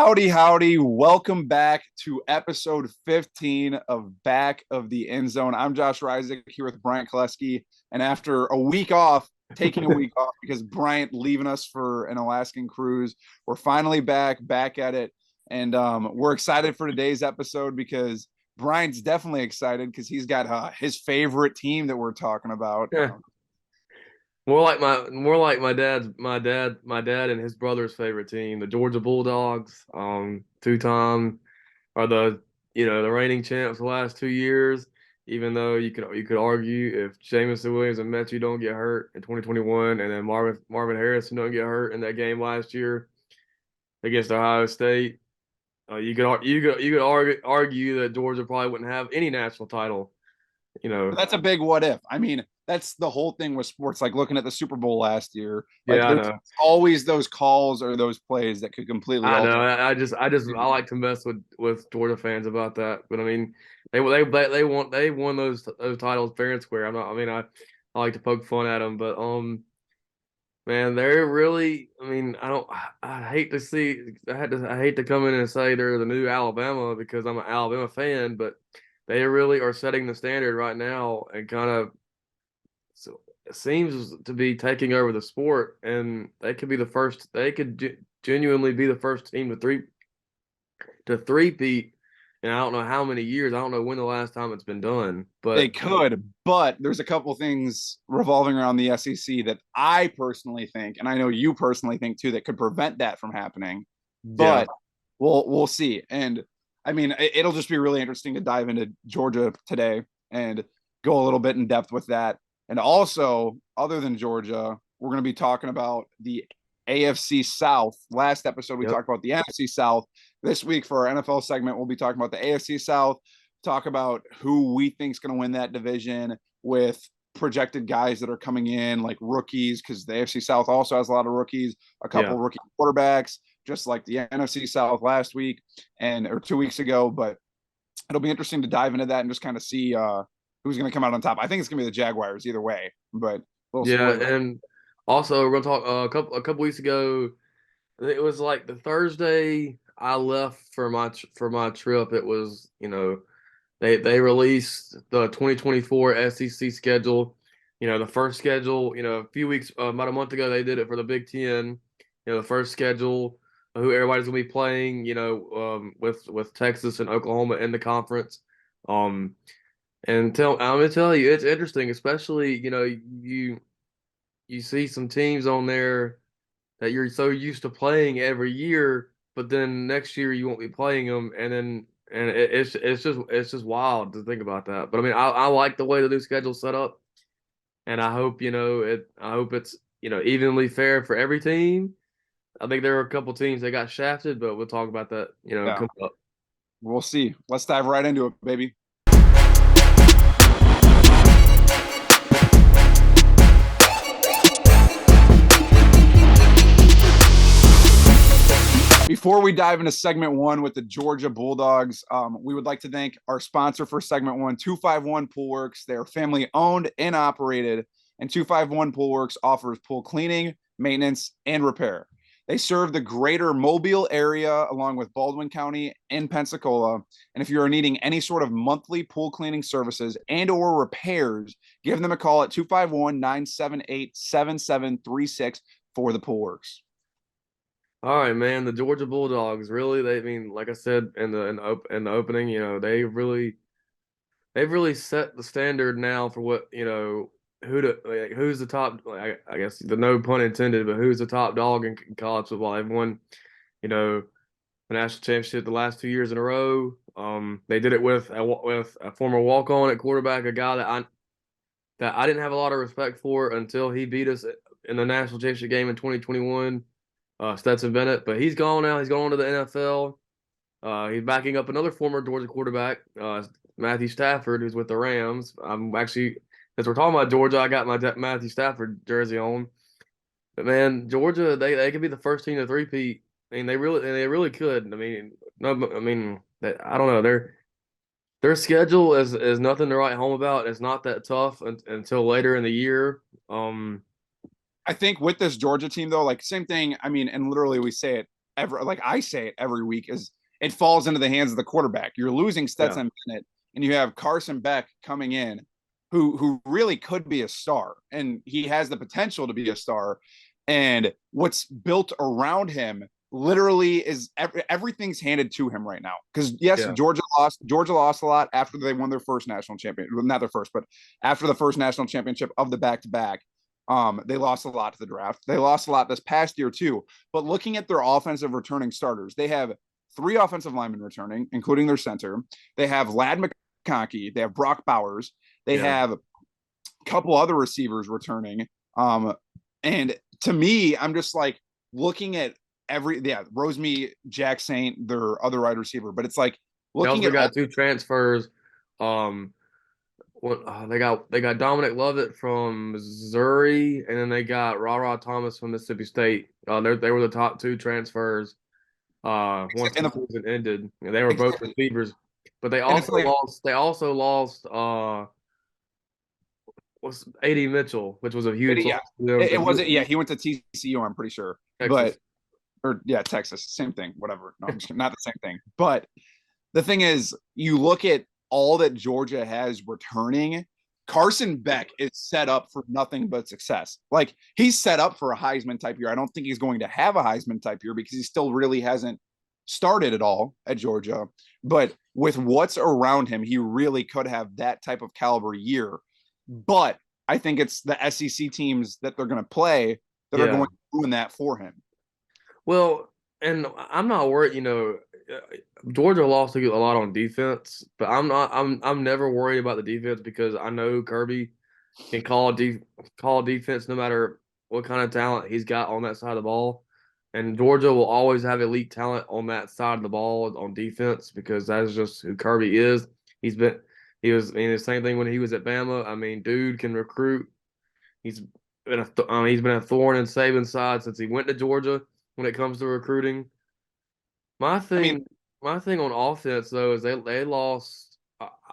Howdy, howdy. Welcome back to episode 15 of Back of the End Zone. I'm Josh Reisig here with Bryant Koleski. And after a week off, taking a week off because Bryant leaving us for an Alaskan cruise, we're finally back at it. And we're excited for today's episode because Bryant's definitely excited because he's got his favorite team that we're talking about. Yeah. My dad and his brother's favorite team, the Georgia Bulldogs. Two-time are the reigning champs the last 2 years. Even though you could argue if Jamison Williams and Metchie don't get hurt in 2021, and then Marvin Harrison don't get hurt in that game last year against Ohio State, you could argue that Georgia probably wouldn't have any national title. But that's a big what if. I mean, that's the whole thing with sports. Like looking at the Super Bowl last year, like Yeah, I there's know. always those calls or those plays that could completely I alter. know. I like to mess with Georgia fans about that. But I mean, they won those titles fair and square. I like to poke fun at them, but man, they're really. I mean, I hate to see. I hate to come in and say they're the new Alabama because I'm an Alabama fan, but they really are setting the standard right now and kind of. So it seems to be taking over the sport, and they could be the first. They could genuinely be the first team to three-peat in I don't know how many years. I don't know when the last time it's been done, They but could, but there's a couple things revolving around the SEC that I personally think, and I know you personally think too, that could prevent that from happening. yeah, But we'll see. And I mean, it'll just be really interesting to dive into Georgia today and go a little bit in depth with that. And also, other than Georgia, we're going to be talking about the AFC South. Last episode, we yep, talked about the NFC South. This week, for our NFL segment, we'll be talking about the AFC South, talk about who we think is going to win that division with projected guys that are coming in, like rookies, because the AFC South also has a lot of rookies, a yeah, couple rookie quarterbacks, just like the NFC South last week or 2 weeks ago. But it'll be interesting to dive into that and just kind of see who's going to come out on top. I think it's going to be the Jaguars either way, but yeah. And also, we're gonna talk a couple weeks ago. It was like the Thursday I left for my trip. It was they released the 2024 SEC schedule. The first schedule. A few weeks about a month ago they did it for the Big Ten. The first schedule, who everybody's gonna be playing. With Texas and Oklahoma in the conference. Um, I'm gonna tell you, it's interesting, especially you see some teams on there that you're so used to playing every year, but then next year you won't be playing them, it's just wild to think about that. But I mean, I like the way the new schedule's set up, and I hope it's evenly fair for every team. I think there are a couple teams that got shafted, but we'll talk about that yeah, coming up. we'll see. Let's dive right into it, baby. Before we dive into segment one with the Georgia Bulldogs, we would like to thank our sponsor for segment one, 251 Pool Works. They're family owned and operated, and 251 Pool Works offers pool cleaning, maintenance, and repair. They serve the greater Mobile area along with Baldwin County and Pensacola. And if you're needing any sort of monthly pool cleaning services and or repairs, give them a call at 251-978-7736 for the Pool Works. All right, man. The Georgia Bulldogs really, I mean, like I said in the opening, they've really set the standard now for what who's the top. I guess the no pun intended, but who's the top dog in college football? They've won, the national championship the last 2 years in a row. They did it with a former walk on at quarterback, a guy that I didn't have a lot of respect for until he beat us in the national championship game in 2021. Stetson Bennett, but he's gone now. He's gone to the NFL. He's backing up another former Georgia quarterback, Matthew Stafford, who's with the Rams. I'm actually, as we're talking about Georgia, I got my Matthew Stafford jersey on. But man, Georgia, they could be the first team to three-peat. I mean, they really could. I mean, no, I mean, I don't know. Their schedule is nothing to write home about. It's not that tough until later in the year. I think with this Georgia team, though, like same thing. I mean, and literally we say it like I say it every week, is it falls into the hands of the quarterback. You're losing Yeah. Stetson Bennett, and you have Carson Beck coming in, who really could be a star, and he has the potential to be a star. And what's built around him literally is everything's handed to him right now. Because yes, Yeah. Georgia lost a lot after they won their first national championship. Not their first, but after the first national championship of the back-to-back. They lost a lot to the draft. They lost a lot this past year too. But looking at their offensive returning starters, they have 3 offensive linemen returning, including their center. They have Lad McConkey. They have Brock Bowers. They Yeah. have a couple other receivers returning. And to me, I'm just like looking at Rosemy, Jack Saint, their other wide receiver. But it's like They looking also at got 2 transfers. They got Dominic Lovett from Missouri, and then they got Ra Thomas from Mississippi State. They were the top 2 transfers. Once and the season ended, and they were both exactly, receivers. But they and it's also like lost. They also lost. Was A.D. Mitchell, which was a huge yeah, loss for them it because wasn't. Yeah, he went to TCU. I'm pretty sure, Texas. but or yeah, Texas, same thing. Whatever. No, I'm just not the same thing. But the thing is, you look at all that Georgia has returning. Carson Beck is set up for nothing but success. Like he's set up for a Heisman type year. I don't think he's going to have a Heisman type year because he still really hasn't started at all at Georgia. But with what's around him, he really could have that type of caliber year. But I think it's the SEC teams that they're going to play that are Yeah. going to ruin that for him. Well, and I'm not worried. Georgia lost a lot on defense, but I'm not. I'm never worried about the defense because I know Kirby can call defense no matter what kind of talent he's got on that side of the ball. And Georgia will always have elite talent on that side of the ball on defense because that's just who Kirby is. He was, the same thing when he was at Bama. I mean, dude can recruit. He's he's been a thorn in Saban's side since he went to Georgia when it comes to recruiting. My I mean, thing, my thing on offense though is they lost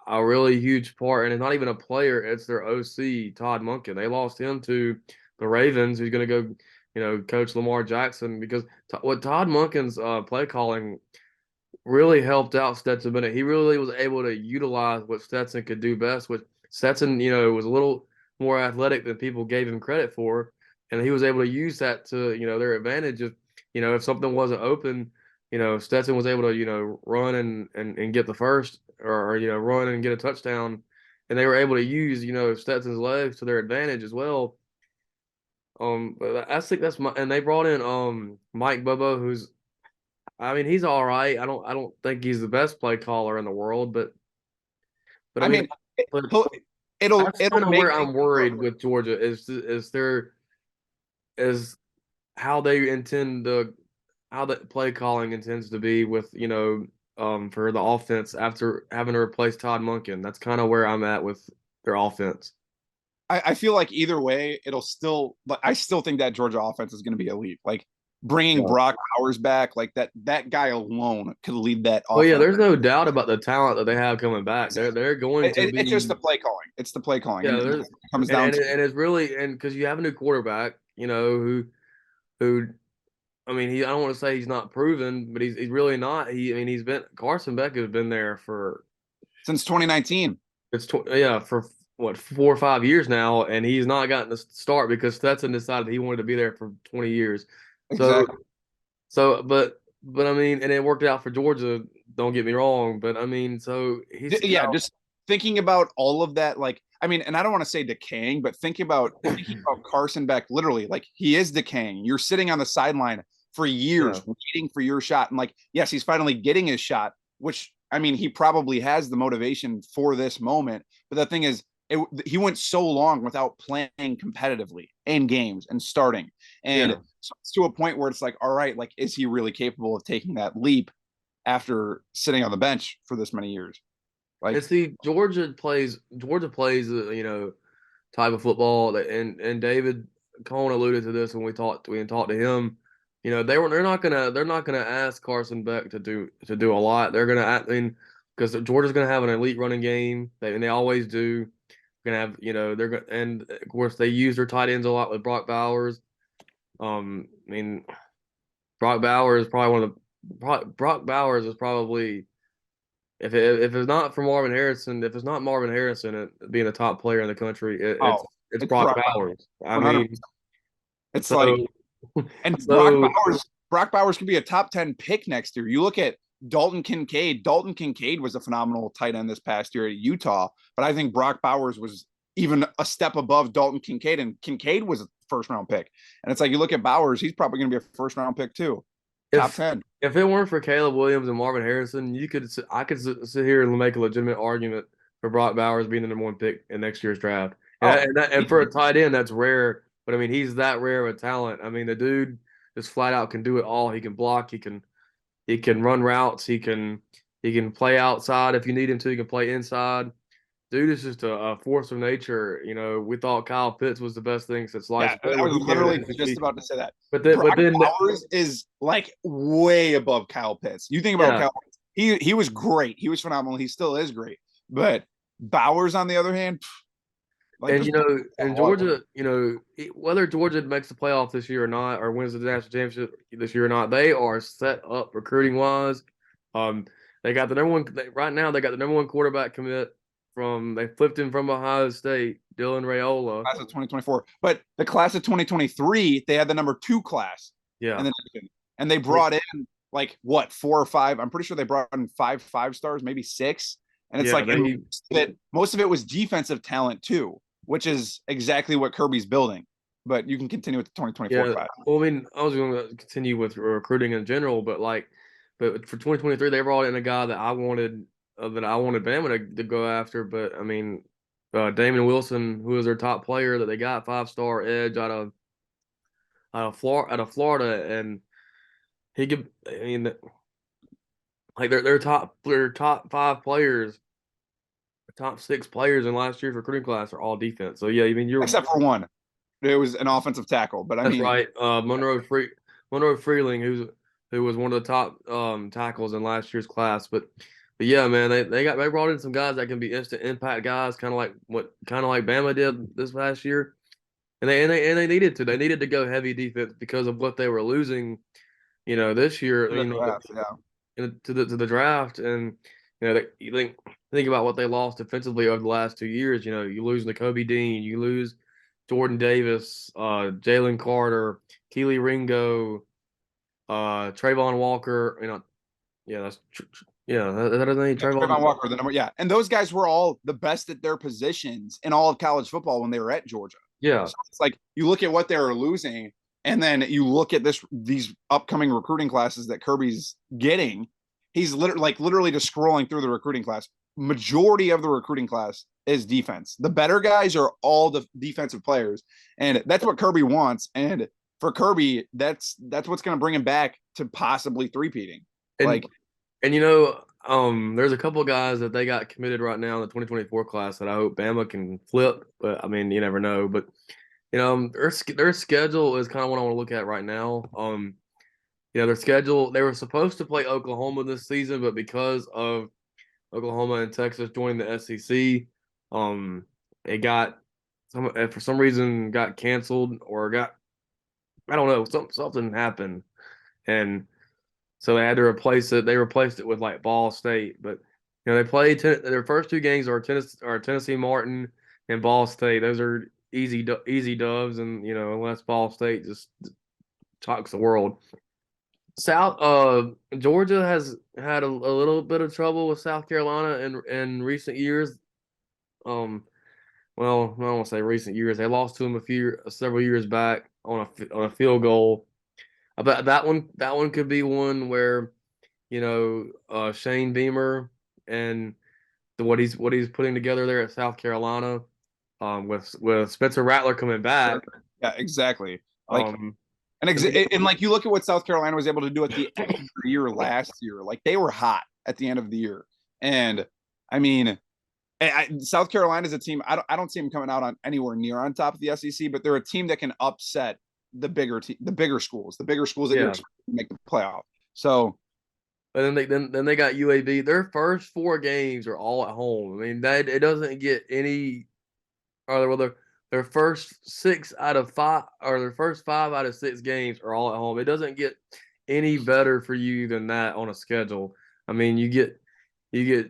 a really huge part, and it's not even a player; it's their OC Todd Monken. They lost him to the Ravens, who's going to go, coach Lamar Jackson because what Todd Monken's play calling really helped out Stetson Bennett. He really was able to utilize what Stetson could do best. Which Stetson, was a little more athletic than people gave him credit for, and he was able to use that to their advantage. If something wasn't open, Stetson was able to run and get the first or run and get a touchdown, and they were able to use Stetson's legs to their advantage as well. But I think and they brought in Mike Bobo, who's I mean, he's all right. I don't think he's the best play caller in the world, but I I mean, mean, but that's it'll kind of make where things I'm worried with Georgia is how they intend to how the play calling intends to be with for the offense after having to replace Todd Monken. That's kind of where I'm at with their offense. I feel like either way, it'll still, but I still think that Georgia offense is going to be elite. Like bringing Yeah. Brock Bowers back, like that guy alone could lead that Oh yeah, offense. there's no doubt about the talent that they have coming back. They're going to It's just be the play calling. It's the play calling, yeah. and it There's comes down to and it's really and because you have a new quarterback, who I mean I don't want to say he's not proven, but he's really not. He's been Carson Beck has been there for since 2019. yeah for what 4 or 5 years now, and he's not gotten the start because Stetson decided he wanted to be there for 20 years. So Exactly. but I mean, and it worked out for Georgia. Don't get me wrong, but I mean, so he's Yeah, just thinking about all of that, like I mean, and I don't want to say decaying, but thinking about Carson Beck, literally, like he is decaying. You're sitting on the sideline for yeah years waiting for your shot, and like yes, he's finally getting his shot, which I mean, he probably has the motivation for this moment. But the thing is, he went so long without playing competitively in games and starting, and yeah. so it's to a point where it's like, all right, like is he really capable of taking that leap after sitting on the bench for this many years? And Like, see, Georgia plays type of football that and David Cohn alluded to this when we talked to him. They're not gonna ask Carson Beck to do a lot. They're gonna I mean because Georgia's gonna have an elite running game. They always do. Gonna have they're gonna and of course they use their tight ends a lot with Brock Bowers. I mean Brock Bowers is probably Brock Bowers is probably if it's not for Marvin Harrison, if it's not Marvin Harrison being a top player in the country, Oh, it's it's Brock Brock Bowers, Bowers. I 100%. mean, It's like, so and so Brock Bowers could be a top 10 pick next year. You look at Dalton Kincaid. Dalton Kincaid was a phenomenal tight end this past year at Utah, but I think Brock Bowers was even a step above Dalton Kincaid, and Kincaid was a first round pick. And it's like you look at Bowers, he's probably going to be a first round pick too, top if 10. if it weren't for Caleb Williams and Marvin Harrison, I could sit here and make a legitimate argument for Brock Bowers being the number one pick in next year's draft. Oh, And for a tight end, that's rare. But I mean, he's that rare of a talent. I mean, the dude just flat out can do it all. He can block. He can run routes. He can play outside if you need him to. He can play inside. Dude is just a force of nature. You know, we thought Kyle Pitts was the best thing since yeah, sliced bread I when was he came literally in the just league. about to say that. But then Bowers is like way above Kyle Pitts. You think about yeah. Kyle Pitts, he was great. He was phenomenal. He still is great. But Bowers, on the other hand, like And just in Georgia, whether Georgia makes the playoff this year or not, or wins the national championship this year or not, they are set up recruiting wise. They got the number one right now. They got the number one quarterback commit they flipped him from Ohio State, Dylan Raiola. class of 2024. But the class of 2023, they had the number 2 class Yeah, in the nation. And they brought in like what, 4 or 5? I'm pretty sure they brought in 5 stars, maybe 6. And it's like most of it was defensive talent too, which is exactly what Kirby's building. But you can continue with the 2024 class. Well, I mean, I was going to continue with recruiting in general, but for 2023, they brought in a guy that I wanted Bama to go after. But I mean, Damon Wilson, who is their top player that they got, 5-star edge out of Florida, and he could. I mean, like their top 5 players, top 6 players in last year's recruiting class are all defense. So yeah, I mean Except for one. It was an offensive tackle. But I that's mean, right. Monroe Freeling, who was one of the top tackles in last year's class. But yeah, man, they brought in some guys that can be instant impact guys, kind of like Bama did this past year. And they needed to. They needed to go heavy defense because of what they were losing, this year, to the draft. And you think about what they lost defensively over the last 2 years. You lose Nakobe Dean, you lose Jordan Davis, Jalen Carter, Keely Ringo, Trayvon Walker. That's that doesn't need Trayvon Walker, the number, yeah. And those guys were all the best at their positions in all of college football when they were at Georgia. Yeah. So it's like you look at what they were losing, and then you look at these upcoming recruiting classes that Kirby's getting. He's literally just scrolling through the recruiting class. Majority of the recruiting class is defense. The better guys are all the defensive players, and that's what Kirby wants. And for Kirby, that's what's going to bring him back to possibly three-peating. And there's a couple of guys that they got committed right now in the 2024 class that I hope Bama can flip. But I mean, you never know. But their schedule is kind of what I want to look at right now. Their schedule, they were supposed to play Oklahoma this season, but because of Oklahoma and Texas joining the SEC, it got for some reason got canceled or I don't know, something happened, and so they had to replace it. They replaced it with like Ball State, but they played their first 2 games are Tennessee Martin and Ball State. Those are easy dubs, and unless Ball State just talks the world. Georgia has had a little bit of trouble with South Carolina in recent years. Well, I don't want to say recent years. They lost to them several years back on a field goal. I bet that one could be one where Shane Beamer and what he's putting together there at South Carolina, with Spencer Rattler coming back. Yeah, exactly. And like you look at what South Carolina was able to do at the end of the year last year, like they were hot at the end of the year. And I mean, South Carolina is a team. I don't see them coming out on anywhere near on top of the SEC, but they're a team that can upset the bigger schools that you expect to make the playoff. So, and then they got UAB. Their first 4 games are all at home. I mean, it doesn't get any. Their first 6 out of 5, or their first 5 out of 6 games are all at home. It doesn't get any better for you than that on a schedule. I mean, you get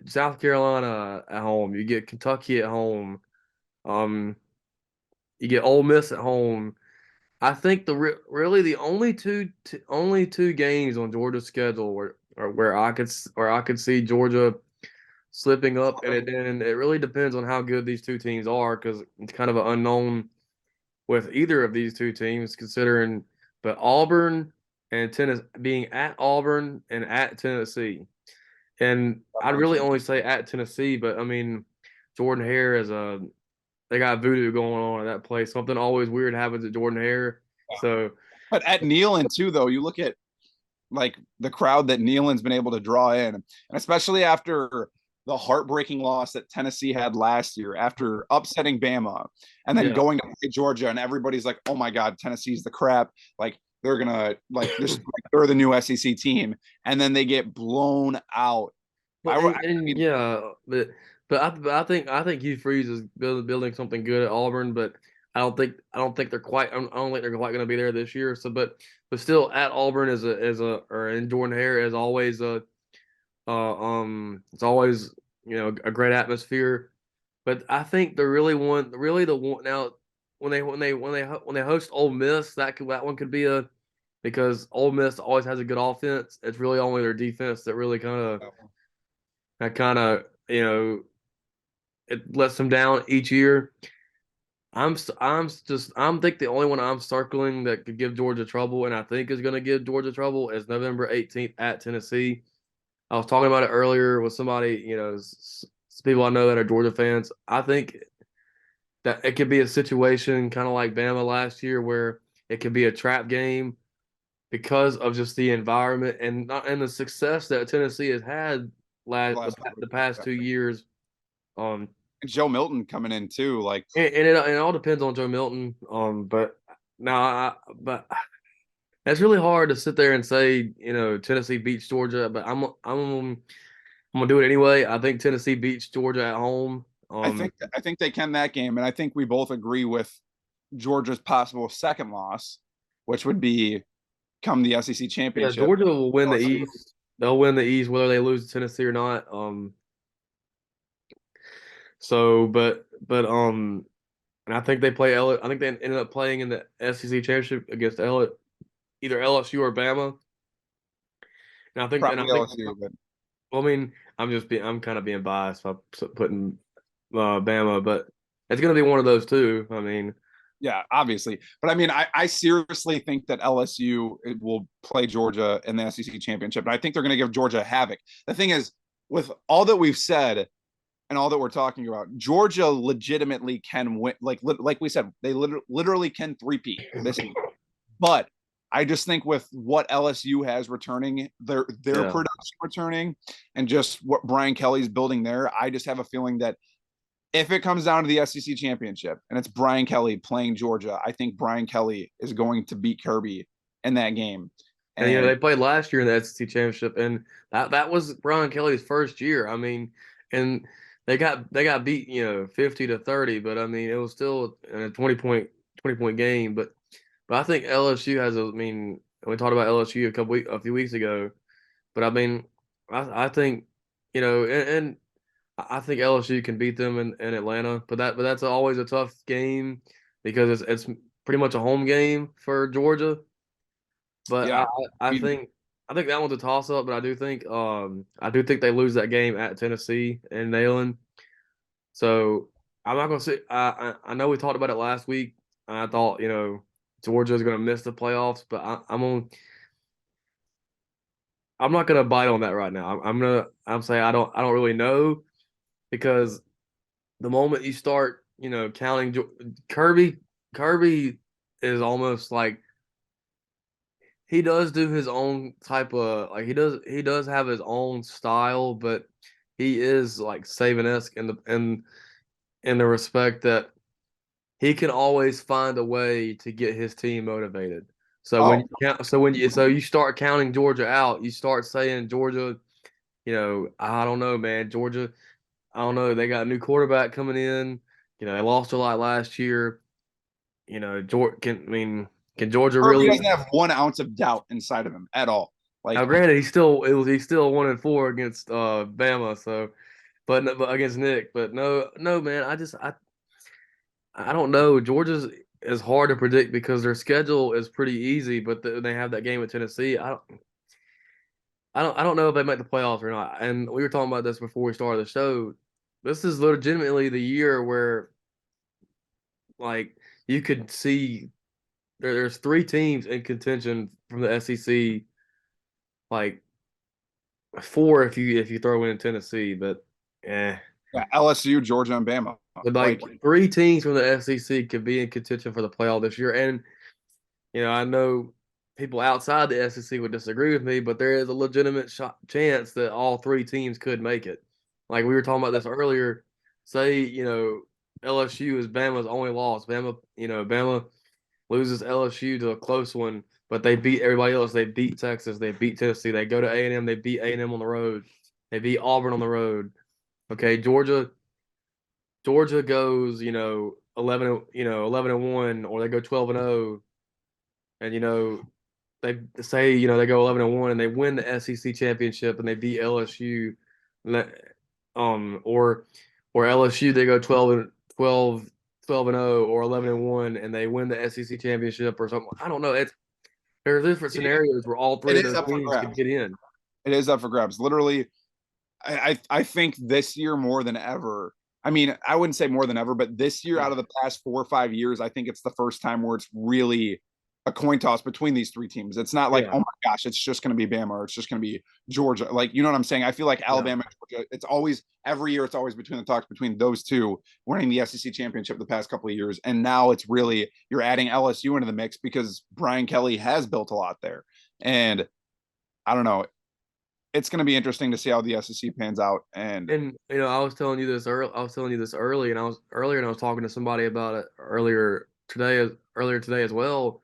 South Carolina at home, you get Kentucky at home, um, you get Ole Miss at home. I think really the only two games on Georgia's schedule where I could see Georgia slipping up, and it really depends on how good these two teams are because it's kind of an unknown with either of these two teams considering, but Auburn and Tennessee being at Auburn and at Tennessee, and I'd really only say at Tennessee, but I mean Jordan Hare is a they got voodoo going on at that place. Something always weird happens at Jordan Hare. So But at Neyland too, though, you look at like the crowd that Neyland's been able to draw in, and especially after the heartbreaking loss that Tennessee had last year, after upsetting Bama, and then yeah, going to play Georgia, and everybody's like, "Oh my God, Tennessee's the crap!" Like they're gonna like this, like, they're the new SEC team, and then they get blown out. but and yeah, but I think Hugh Freeze is building something good at Auburn, but I don't think they're quite I don't think they're quite going to be there this year. So, but still at Auburn is a or in Jordan Hare is always a it's always a great atmosphere. But I think the really the one now when they host Ole Miss that one could be a because Ole Miss always has a good offense. It's really only their defense that really kind of it lets them down each year. I'm think the only one I'm circling that could give Georgia trouble, and I think is going to give Georgia trouble is November 18th at Tennessee. I was talking about it earlier with somebody, some people I know that are Georgia fans. I think that it could be a situation kind of like Bama last year where it could be a trap game because of just the environment and the success that Tennessee has had the past 2 years. Um, Joe Milton coming in too, like and it all depends on Joe Milton. But now, but it's really hard to sit there and say Tennessee beats Georgia. But I'm gonna do it anyway. I think Tennessee beats Georgia at home. I think they can that game, and I think we both agree with Georgia's possible second loss, which would be come the SEC Yeah, championship. Georgia will win the East. They'll win the East whether they lose to Tennessee or not. So, and I think they play I think they ended up playing in the SEC championship against either LSU or Bama. And I Probably think, LSU, but well, I mean, I'm kind of being biased by putting Bama, but it's going to be one of those two. I mean, yeah, obviously. But I mean, I seriously think that LSU will play Georgia in the SEC championship, and I think they're going to give Georgia havoc. The thing is, with all that we've said and all that we're talking about, Georgia legitimately can win. Like we said, they literally can three-peat this year. But I just think with what LSU has returning, their yeah. production returning, and just what Brian Kelly's building there, I just have a feeling that if it comes down to the SEC championship and it's Brian Kelly playing Georgia, I think Brian Kelly is going to beat Kirby in that game. And And they played last year in the SEC championship, and that was Brian Kelly's first year. I mean, and they got beat 50-30, but I mean it was still a 20 point game. But I think LSU has I mean we talked about LSU a few weeks ago, but I mean I think and I think LSU can beat them in Atlanta, but that's always a tough game because it's pretty much a home game for Georgia. But yeah, I think that one's a toss up, but I do think they lose that game at Tennessee and Neyland. So I'm not gonna say I know we talked about it last week. I thought Georgia is gonna miss the playoffs, but I'm not gonna bite on that right now. I'm saying I don't really know because the moment you start counting Kirby is almost like he does do his own type of like he does have his own style, but he is like Saban-esque in the respect that he can always find a way to get his team motivated. So when oh, you count, so you start counting Georgia out, you start saying Georgia, I don't know, man, Georgia, I don't know, they got a new quarterback coming in, they lost a lot last year, Georgia can Georgia Kirby really? doesn't have 1 ounce of doubt inside of him at all. Like, Now, granted, he's still 1-4 against Bama, so but against Nick, but no, man, I don't know. Georgia's is hard to predict because their schedule is pretty easy, but they have that game with Tennessee. I don't know if they make the playoffs or not. And we were talking about this before we started the show. This is legitimately the year where, like, you could see there's three teams in contention from the SEC, like four if you throw in Tennessee, but eh. yeah, LSU, Georgia, and Bama. But like three teams from the SEC could be in contention for the playoff this year. And I know people outside the SEC would disagree with me, but there is a legitimate chance that all three teams could make it. Like we were talking about this earlier. Say, LSU is Bama's only loss. Bama loses LSU to a close one, but they beat everybody else. They beat Texas. They beat Tennessee. They go to A&M. They beat A&M on the road. They beat Auburn on the road. Okay, Georgia goes, 11-1, or they go 12-0, and they say, they go 11-1 and they win the SEC championship and they beat LSU, or LSU they go 12-0 or 11-1 and they win the SEC championship or something. I don't know. There's different scenarios where all three of those teams could get in. It is up for grabs. Literally, I think this year more than ever. I mean, I wouldn't say more than ever, but this year out of the past 4 or 5 years, I think it's the first time where it's really a coin toss between these three teams. It's not like, oh my gosh, it's just going to be Bama or it's just going to be Georgia. Like, you know what I'm saying? I feel like Alabama, Georgia, it's always every year. It's always between the talks between those two winning the SEC championship the past couple of years. And now it's really, you're adding LSU into the mix because Brian Kelly has built a lot there. And I don't know. It's going to be interesting to see how the SEC pans out. And I was telling you this early, and I was talking to somebody about it earlier today as well.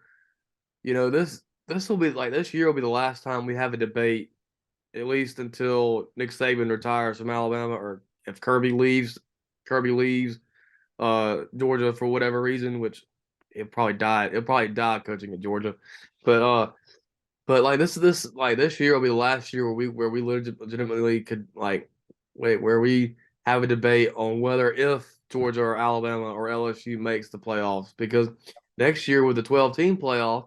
This will be like, this year will be the last time we have a debate, at least until Nick Saban retires from Alabama, or if Kirby leaves Georgia for whatever reason, which he'll probably die coaching at Georgia. But like this year will be the last year where we legitimately could where we have a debate on whether if Georgia or Alabama or LSU makes the playoffs, because next year with the 12-team playoff,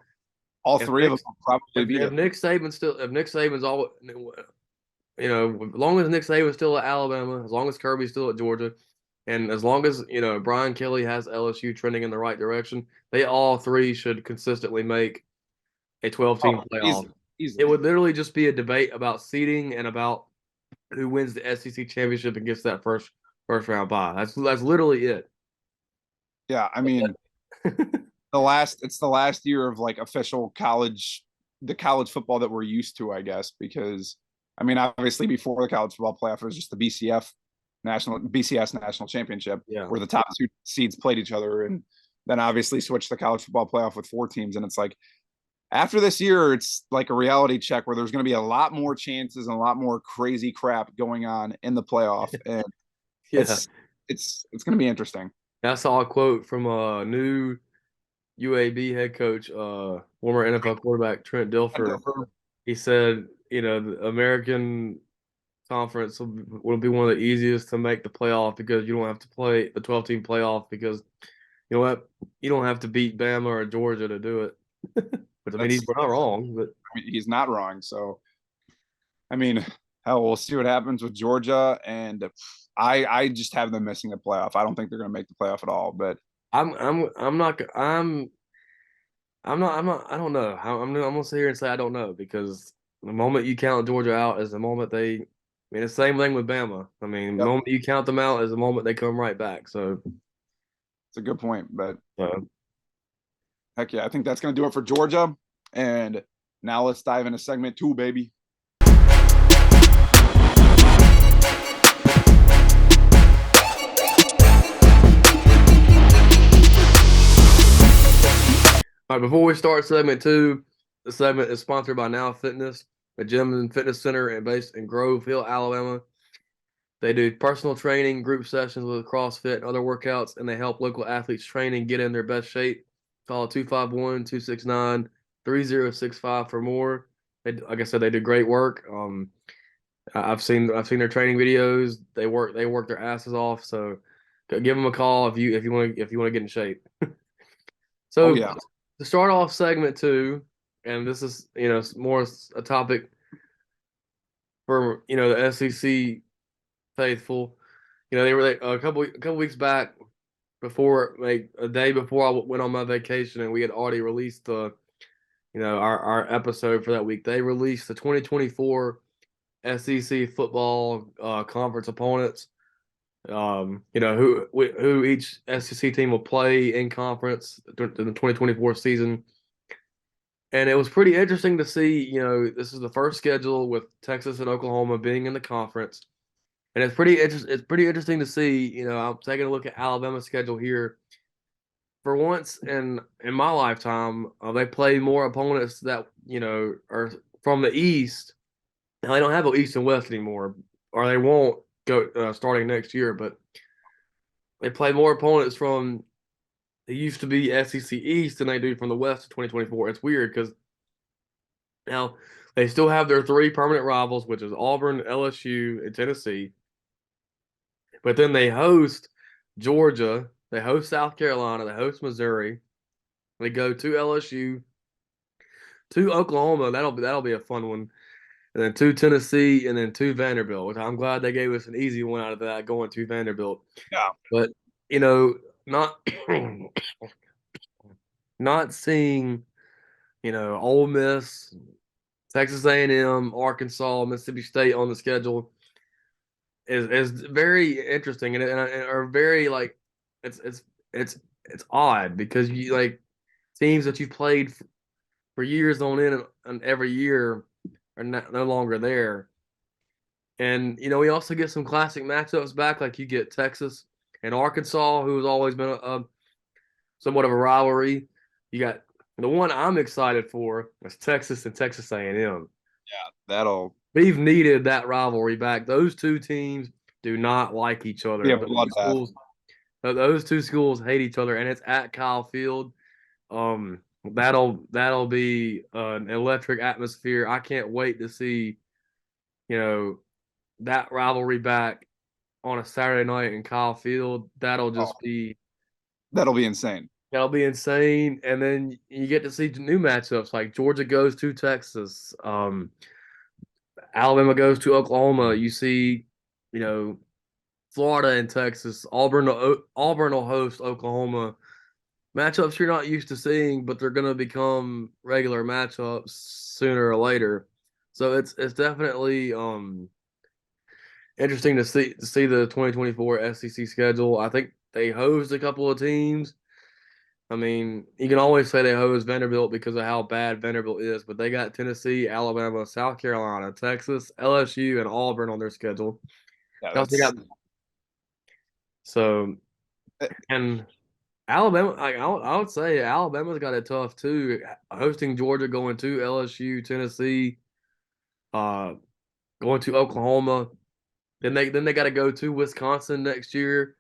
all three of them will probably be. If Nick Saban's all, as long as Nick Saban's still at Alabama, as long as Kirby's still at Georgia, and as long as Brian Kelly has LSU trending in the right direction, they all three should consistently make a 12-team playoff. Easily. It would literally just be a debate about seeding and about who wins the SEC championship and gets that first round bye. That's literally it. Yeah, I mean, it's the last year of like official college football that we're used to, I guess, because I mean, obviously before the college football playoff, it was just the BCS national championship, where the top two seeds played each other, and then obviously switched the college football playoff with 4 teams, and it's like, after this year, it's like a reality check where there's going to be a lot more chances and a lot more crazy crap going on in the playoff. And it's going to be interesting. I saw a quote from a new UAB head coach, former NFL quarterback Trent Dilfer. He said, the American Conference will be one of the easiest to make the playoff because you don't have to play the 12-team playoff, because you know what? You don't have to beat Bama or Georgia to do it. But I mean, he's not wrong. But I mean, he's not wrong. So, I mean, hell, we'll see what happens with Georgia, and I just have them missing the playoff. I don't think they're going to make the playoff at all. But I don't know. I'm gonna sit here and say I don't know, because the moment you count Georgia out is the moment they. I mean, the same thing with Bama. I mean, the moment you count them out is the moment they come right back. So it's a good point, but. Heck yeah, I think that's going to do it for Georgia. And now let's dive into segment 2, baby. All right, before we start segment 2, the segment is sponsored by Now Fitness, a gym and fitness center based in Grove Hill, Alabama. They do personal training, group sessions with CrossFit and other workouts, and they help local athletes train and get in their best shape. Call 251-269-3065 for more. like I said, they do great work. I've seen their training videos. They work their asses off. So give them a call if you want to get in shape. Oh So yeah. to start off segment two, and this is more a topic for the SEC faithful. They were a couple weeks back before, like a day before I went on my vacation, and we had already released the our episode for that week. They released the 2024 SEC football conference opponents. Who each SEC team will play in conference during the 2024 season. And it was pretty interesting to see, this is the first schedule with Texas and Oklahoma being in the conference. And it's pretty interesting to see, I'm taking a look at Alabama's schedule here. For once in my lifetime, they play more opponents that, are from the East. Now they don't have an East and West anymore, or they won't go starting next year, but they play more opponents from it used to be SEC East than they do from the West of 2024. It's weird because now they still have their three permanent rivals, which is Auburn, LSU, and Tennessee. But then they host Georgia, they host South Carolina, they host Missouri. They go to LSU, to Oklahoma. That'll be a fun one. And then to Tennessee, and then to Vanderbilt. Which I'm glad they gave us an easy one out of that, going to Vanderbilt. Yeah. But not not seeing Ole Miss, Texas A&M, Arkansas, Mississippi State on the schedule is very interesting, and are very like it's odd because you like teams that you've played for years on in and every year are no longer there. And we also get some classic matchups back, like you get Texas and Arkansas, who has always been a somewhat of a rivalry. You got the one I'm excited for is Texas and Texas A&M. Yeah, that'll We've needed that rivalry back. Those two teams do not like each other. be a bloodbath. Those two schools hate each other, and it's at Kyle Field. That'll be an electric atmosphere. I can't wait to see, that rivalry back on a Saturday night in Kyle Field. That'll be insane. That'll be insane. And then you get to see new matchups like Georgia goes to Texas, Alabama goes to Oklahoma. You see, Florida and Texas. Auburn will host Oklahoma. Matchups you're not used to seeing, but they're going to become regular matchups sooner or later. So it's definitely interesting to see the 2024 SEC schedule. I think they hosed a couple of teams. I mean, you can always say they hosed Vanderbilt because of how bad Vanderbilt is, but they got Tennessee, Alabama, South Carolina, Texas, LSU, and Auburn on their schedule. Yeah, so, and Alabama, I would say Alabama's got it tough too. Hosting Georgia, going to LSU, Tennessee, going to Oklahoma. Then they got to go to Wisconsin next year.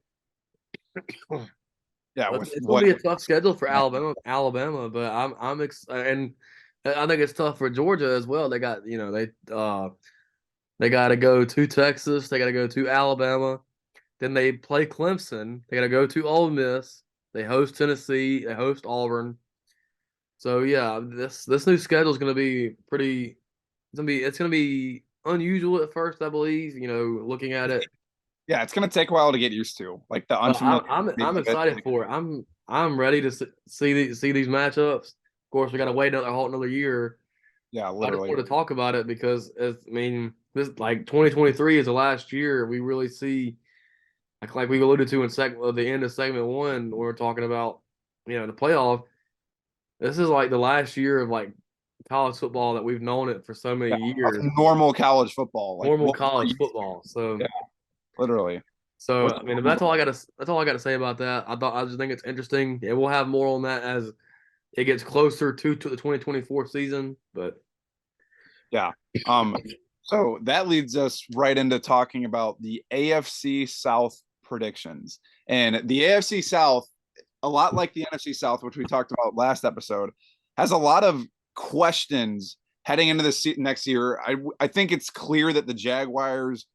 Yeah, it's gonna be a tough schedule for Alabama, but I'm and I think it's tough for Georgia as well. They got they got to go to Texas, they got to go to Alabama, then they play Clemson, they got to go to Ole Miss, they host Tennessee, they host Auburn. So yeah, this new schedule is gonna be pretty. It's gonna be unusual at first, I believe. Looking at it. Yeah, it's gonna take a while to get used to, like the unfamiliar. I'm excited for it. I'm ready to see these matchups. Of course, we got to wait another year. Yeah, I just literally. want to talk about it because this like 2023 is the last year we really see, like we alluded to in the end of segment one when we're talking about the playoff. This is like the last year of like college football that we've known it for so many years. Normal college football, normal college football. So yeah, literally. So I mean, that's all I got to say about that. I just think it's interesting, and we'll have more on that as it gets closer to the 2024 season. But yeah, so that leads us right into talking about the AFC South predictions, and the AFC South, a lot like the NFC South, which we talked about last episode, has a lot of questions heading into the next year, I think it's clear that the Jaguars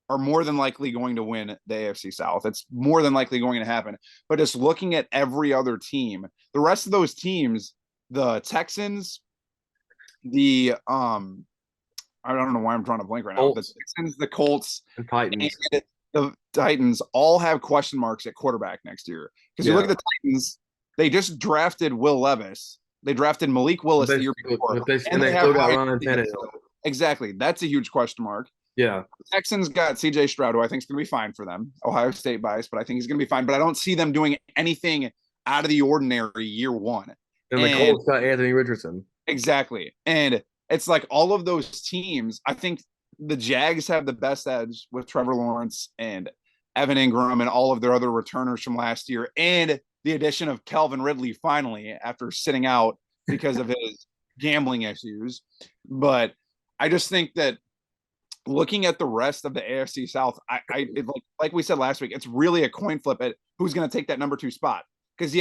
are more than likely going to win the AFC South. It's more than likely going to happen. But just looking at every other team, the rest of those teams, the Texans, the I don't know why I'm drawing a blank right now. Colts. The Texans, the Colts, And Titans. and the Titans all have question marks at quarterback next year. Because you look at the Titans, they just drafted Will Levis. They drafted Malik Willis the year before. But they have still got Ryan Ryan Tannehill. Exactly. That's a huge question mark. Yeah. The Texans got CJ Stroud, who I think is going to be fine for them. Ohio State bias, but I think he's going to be fine. But I don't see them doing anything out of the ordinary year one. And the Colts got Anthony Richardson. Exactly. And it's like all of those teams, I think the Jags have the best edge with Trevor Lawrence and Evan Ingram and all of their other returners from last year, and the addition of Calvin Ridley finally after sitting out because of his gambling issues. But I just think that looking at the rest of the AFC South, like we said last week, it's really a coin flip at who's going to take that number 2 spot. Because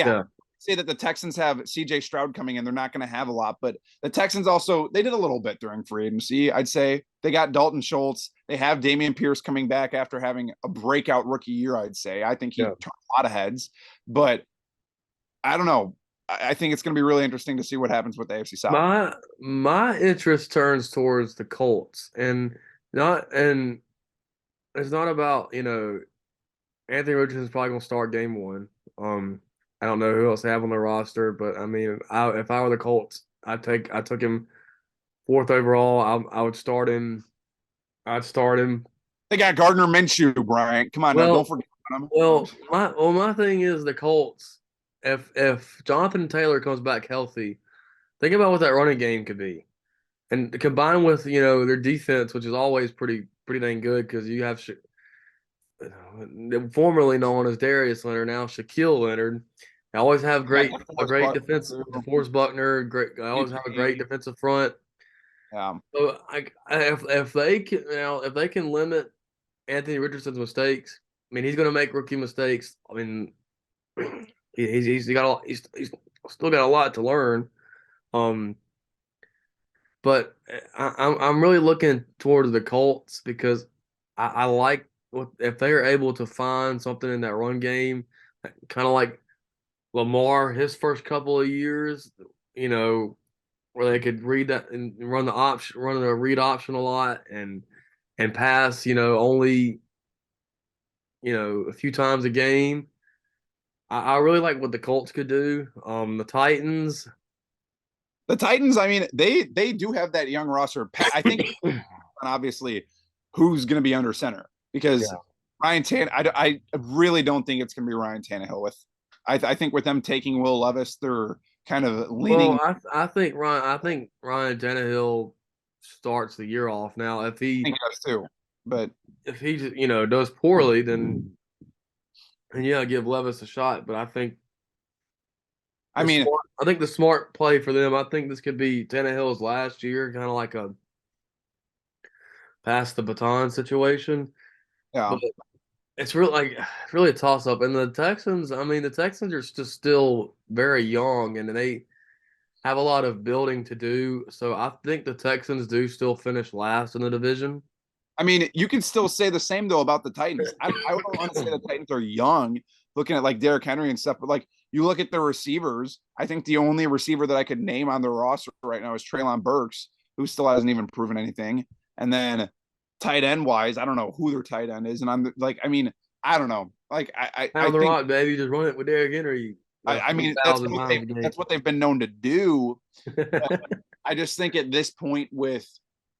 say that the Texans have CJ Stroud coming in, they're not going to have a lot, but the Texans also, they did a little bit during free agency. I'd say they got Dalton Schultz. They have Dameon Pierce coming back after having a breakout rookie year. I'd say, I think he turned a lot of heads, but I don't know. I think it's going to be really interesting to see what happens with the AFC South. My interest turns towards the Colts, and it's not about, Anthony Richardson's probably going to start game 1. I don't know who else they have on the roster, but I mean, if I were the Colts, I took him 4th overall. I would start him. I'd start him. They got Gardner Minshew, Bryant. Come on, now, don't forget him. My thing is the Colts. If Jonathan Taylor comes back healthy, think about what that running game could be, and combined with their defense, which is always pretty dang good, because you have formerly known as Darius Leonard, now Shaquille Leonard. They always have a great defensive. DeForest Buckner, great. I always have a great defensive front. Yeah. So if they can limit Anthony Richardson's mistakes, I mean, he's going to make rookie mistakes. I mean, he's still got a lot to learn. But I'm really looking towards the Colts, because I like if they are able to find something in that run game, kind of like Lamar, his first couple of years, where they could read that and run the read option a lot and pass, only, a few times a game. I really like what the Colts could do. The Titans, I mean, they do have that young roster. I think, obviously, who's going to be under center, because Ryan I really don't think it's going to be Ryan Tannehill. I think with them taking Will Levis, they're kind of leaning. Well, I think Ryan Tannehill starts the year off. Now, if he does too, but if he does poorly, then give Levis a shot. But I think the smart play for them, I think this could be Tannehill's last year, kind of like a pass the baton situation. Yeah. But it's really a toss up. And the Texans are just still very young, and they have a lot of building to do. So I think the Texans do still finish last in the division. I mean, you can still say the same though about the Titans. I don't want to say the Titans are young, looking at like Derrick Henry and stuff, but like you look at the receivers. I think the only receiver that I could name on their roster right now is Treylon Burks, who still hasn't even proven anything. And then tight end wise, I don't know who their tight end is, and I'm like, I mean, I don't know. Like I think, rock, baby, just run it with Derrick Henry. I mean, that's what they've been known to do. I just think at this point, with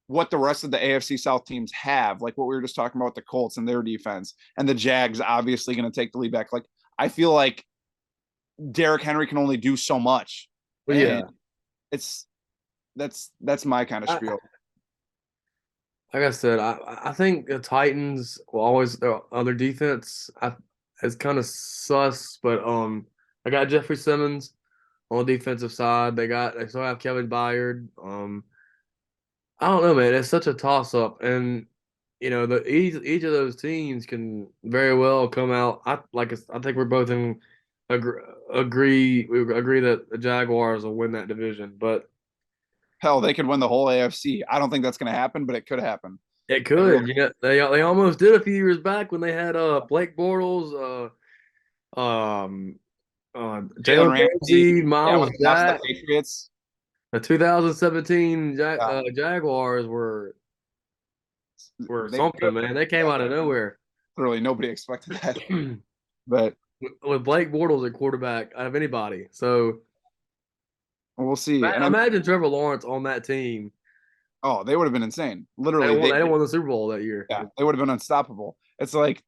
what the rest of the AFC South teams have, like what we were just talking about with the Colts and their defense, and the Jags obviously going to take the lead back. Like I feel like Derrick Henry can only do so much. But yeah, that's my kind of spiel. Like I said, I think the Titans will always their defense is kind of sus, but I got Jeffrey Simmons on the defensive side. They still have Kevin Byard. I don't know, man. It's such a toss up, and each of those teams can very well come out. I think we're both agree that the Jaguars will win that division, but Hell, they could win the whole AFC. I don't think that's going to happen, but it could happen. It could. Yeah, they almost did a few years back when they had Blake Bortles, Jalen Jalen Ramsey, Ramsey, yeah, Miles when they lost to the Jack. Patriots. The 2017 Yeah, Jaguars were they something, man. They came out of nowhere. literally nobody expected that. But With Blake Bortles at quarterback out of anybody. So we'll see. And imagine Trevor Lawrence on that team. oh, they would have been insane. They Literally, didn't won the Super Bowl that year. yeah, they would have been unstoppable. It's like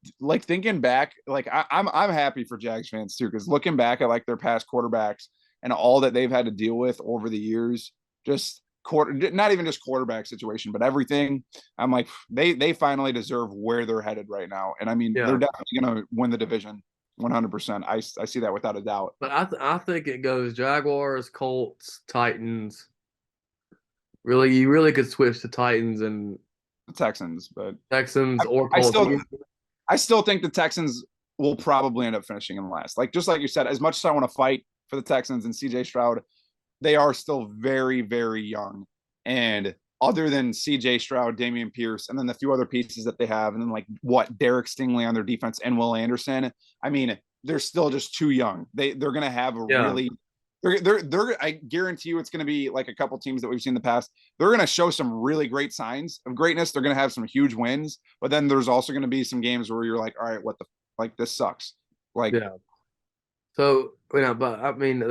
thinking back, like I'm happy for Jags fans too, because looking back at like their past quarterbacks and all that they've had to deal with over the years, just not even just quarterback situation, but everything. I'm like, they finally deserve where they're headed right now. And I mean, Yeah. they're definitely gonna win the division 100%. I see that without a doubt. But I think it goes Jaguars, Colts, Titans. Really, you really could switch to Titans and The Texans, but Texans or I Colts. I still think the Texans will probably end up finishing in last. Like just like you said, as much as I want to fight for the Texans and CJ Stroud, they are still very, very young. And other than CJ Stroud, Damian Pierce, and then the few other pieces that they have, and then like what Derek Stingley on their defense and Will Anderson, I mean, they're still just too young. They're gonna have a really I guarantee you it's going to be like a couple teams that we've seen in the past. They're going to show some really great signs of greatness. They're going to have some huge wins, but then there's also going to be some games where you're like, all right, what the like this sucks. Like So but I mean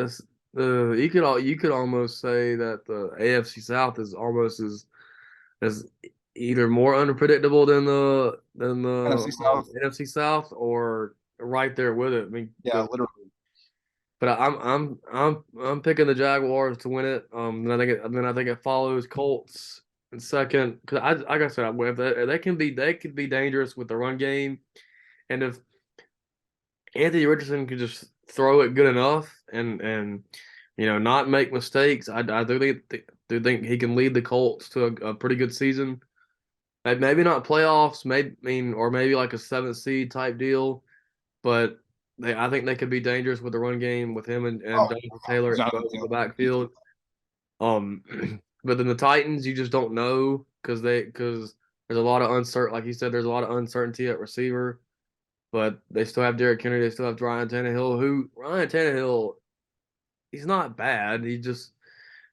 you could almost say that the AFC South is almost as either more unpredictable than the NFC South or right there with it. I mean, yeah, literally. But I'm picking the Jaguars to win it. Then I think it follows Colts in second because like I said, if they could be dangerous with the run game, and if Anthony Richardson could just throw it good enough and not make mistakes, I do think he can lead the Colts to a pretty good season. Maybe not playoffs, or maybe like a 7th seed type deal, but I think they could be dangerous with the run game with him and Jonathan Taylor in the backfield. But then the Titans, you just don't know because there's a lot of like you said, there's a lot of uncertainty at receiver. But they still have Derrick Henry, they still have Ryan Tannehill, he's not bad. I think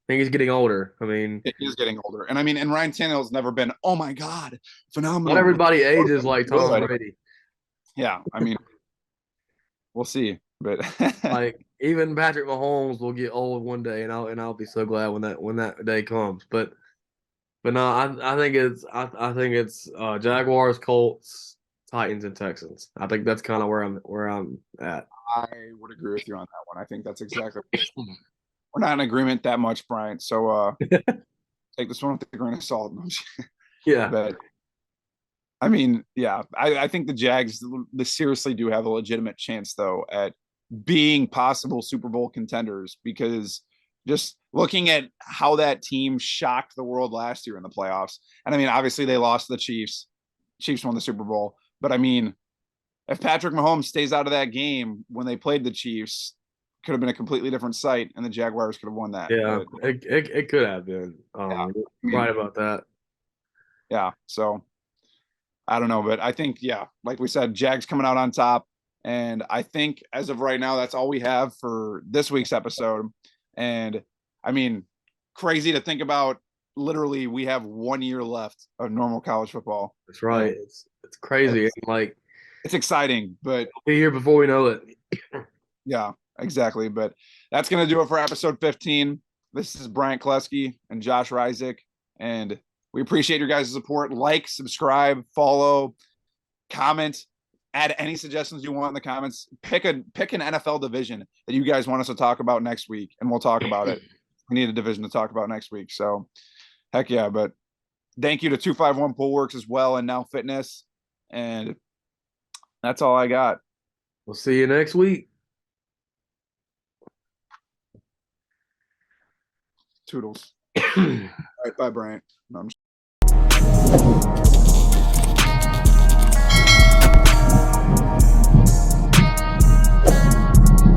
he's getting older. I mean, he is getting older, and I mean, and Ryan Tannehill's never been, oh my god, phenomenal. Not everybody ages like Tom Brady. Yeah, I mean, we'll see, but like even Patrick Mahomes will get old one day, and I'll be so glad when that day comes. But no, I think it's Jaguars, Colts, Titans, and Texans. I think that's kind of where I'm at. I would agree with you on that one. I think that's exactly. We're not in agreement that much, Brian. So take this one with a grain of salt. Yeah, but I mean, yeah, I think the Jags they seriously do have a legitimate chance though at being possible Super Bowl contenders because just looking at how that team shocked the world last year in the playoffs. And I mean, obviously they lost to the Chiefs. Chiefs won the Super Bowl. But I mean, if Patrick Mahomes stays out of that game when they played the Chiefs, could have been a completely different sight, and the Jaguars could have won that. Yeah, but, it could have been. Right about that. Yeah, so I don't know, but I think, yeah, like we said, Jags coming out on top. And I think as of right now, that's all we have for this week's episode. And I mean, crazy to think about. Literally, we have 1 year left of normal college football. That's right. It's crazy. It's exciting, but we'll be here before we know it. Yeah, exactly. But that's going to do it for episode 15. This is Brian Kleski and Josh Reisig, and we appreciate your guys' support. Like, subscribe, follow, comment, add any suggestions you want in the comments. Pick an NFL division that you guys want us to talk about next week, and we'll talk about it. We need a division to talk about next week. So, heck yeah. But thank you to 251 Pool Works as well, and Now Fitness. And that's all I got. We'll see you next week. Toodles. All right, bye, Bryant. No, I'm